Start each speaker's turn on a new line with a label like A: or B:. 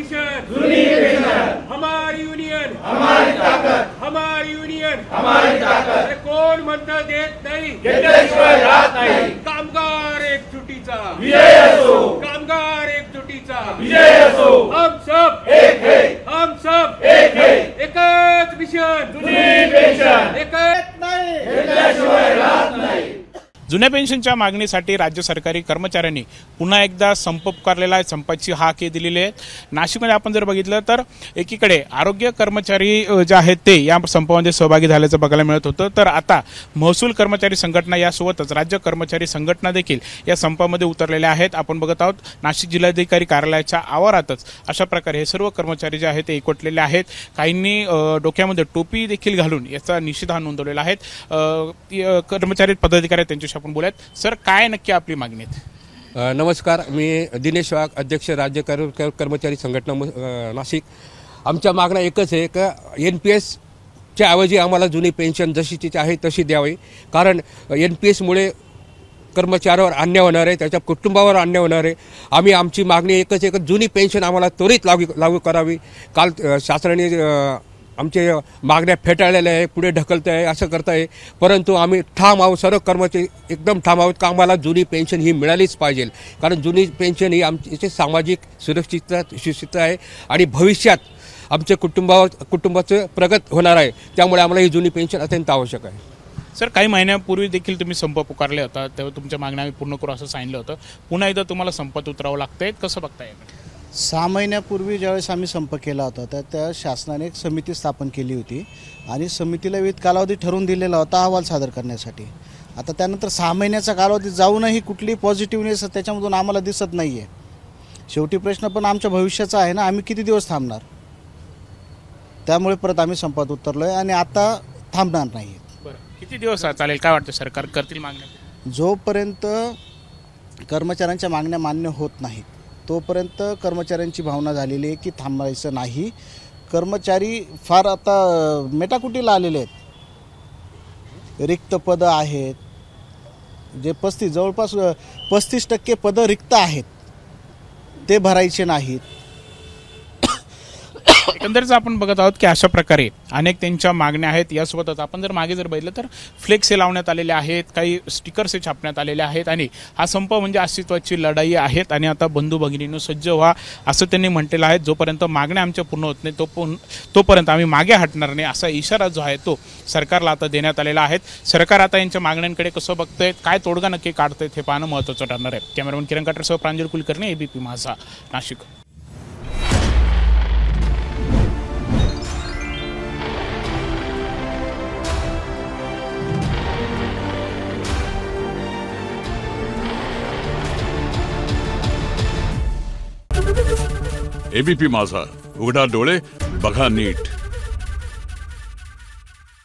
A: Mission,
B: जूनी pension,
A: हमारी union,
B: हमारी ताकद,
A: हमारी यूनियन,
B: हमारी ताकद,
A: अरे कोण म्हणतं देत नाही,
B: घेतल्याशिवाय राहत नाही।
A: कामगार एकजुटीचा
B: विजय असो,
A: कामगार एकजुटीचा
B: विजय असो,
A: हम सब
B: एक है,
A: हम सब
B: एक है,
A: एकच मिशन,
B: जूनी पेंशन,
A: एकच नाही,
B: घेतल्याशिवाय राहत नाही।
C: जुन्या पेन्शनच्या मागणीसाठी राज्य सरकारी कर्मचाऱ्यांनी पुन्हा एकदा संप पुकारलेला आहे। संपाची हाक दिलेली आहे। नाशिकमध्ये आपण जर बघितलं तर एकीकडे आरोग्य कर्मचारी जे आहेत ते या संपामध्ये सहभागी झाल्याचं बघायला मिळत होतं, तर आता महसूल कर्मचारी संघटना यासोबतच राज्य कर्मचारी संघटना देखील या संपामध्ये उतरलेल्या आहेत। आपण बघत आहोत नाशिक जिल्हाधिकारी कार्यालयाच्या आवारातच अशा प्रकारे हे सर्व कर्मचारी जे आहेत ते एकवटलेले आहेत। काहींनी डोक्यामध्ये टोपी देखील घालून याचा निषेध नोंदवलेला आहे। कर्मचारी पदाधिकारी त्यांच्याशी आपण बोलूयात। सर, काय नक्की आपली मागणी आहे?
D: नमस्कार, मी दिनेश वाघ, अध्यक्ष राज्य कर्मचारी संघटना नाशिक। आमच्या मागण्या एकच आहे का NPSच्या ऐवजी आम्हाला जुनी पेन्शन जशीची आहे तशी द्यावी। कारण NPSमुळे कर्मचाऱ्यावर अन्याय होणार आहे, त्याच्या कुटुंबावर अन्याय होणार आहे। आम्ही आमची मागणी एकच आहे की जुनी पेन्शन आम्हाला त्वरित लागू करावी। काल शासनाने आमचे मागण्या फेटाळलेल्या आहे, पुढे ढकलत आहे, असं करत आहे, परंतु आम्ही ठाम आहोत, सर्व कर्मचारी एकदम ठाम आहोत का आम्हाला जुनी पेन्शन ही मिळालीच पाहिजे। कारण जुनी पेन्शन ही आमची सामाजिक सुरक्षितता आहे आणि भविष्यात आमच्या कुटुंबाचं प्रगत होणार आहे, त्यामुळे आम्हाला ही जुनी पेन्शन अत्यंत आवश्यक आहे।
C: सर, काही महिन्यापूर्वी देखील तुम्ही संप पुकारले होता, तेव्हा तुमच्या मागण्या आम्ही पूर्ण करू असं सांगितलं होतं। पुन्हा एकदा तुम्हाला संपात उतरावं लागतंय, कसं बघताय?
E: 6 महिन्यापूर्वी ज्यावेळेस आम्ही संप केला होता तर त्या शासनाने एक समिती स्थापन केली होती आणि समितीला विविध कालावधी ठरवून दिलेला होता अहवाल सादर करण्यासाठी। आता त्यानंतर 6 महिन्याचा कालावधी जाऊनही कुठली पॉझिटिव्हनेस त्याच्यामधून आम्हाला दिसत नाही आहे। शेवटी प्रश्न पण आमच्या भविष्याचा आहे ना, आम्ही किती दिवस थांबणार? त्यामुळे परत आम्ही संपात उतरलो आहे आणि आता थांबणार नाही।
C: बरं, किती दिवस चालेल? काय वाटतं, सरकार करतील मागण्या?
E: जोपर्यंत कर्मचाऱ्यांच्या मागण्या मान्य होत नाहीत तोपर्यंत कर्मचाऱ्यांची भावना झालेली आहे की थांबायचं नाही। कर्मचारी फार आता मेटाकुटीला आलेले आहेत। रिक्त पदं आहेत, जे जवळपास 35% पदं रिक्त आहेत, ते भरायचे नाहीत।
C: एकंदरीत आपण बघत आहोत की अशा प्रकारे अनेक त्यांच्या मागण्या आहेत। यासोबतच आपण जर मागे जर बघितलं तर फ्लेक्स लावण्यात आलेले आहेत, काही स्टिकर्स छापण्यात आलेले आहेत आणि हा संप म्हणजे अस्तित्वाची लढाई आहेत आणि आता बंधू भगिनींनो सज्ज व्हा असं त्यांनी म्हटलेलं आहे। जोपर्यंत मागण्या आमच्या पूर्ण होत नाही तोपर्यंत आम्ही मागे हटणार नाही असा इशारा जो आहे तो सरकारला आता देण्यात आलेला आहे। सरकार आता यांच्या मागण्यांकडे कसं बघतंय, काय तोडगा नक्की काढतंय हे पाहणं महत्त्वाचं ठरणार आहे। कॅमेरामन किरण काटरसह प्रांजल कुलकर्णी, ABP माझा, नाशिक।
F: ABP माझा, उघडा डोळे बघा नीट।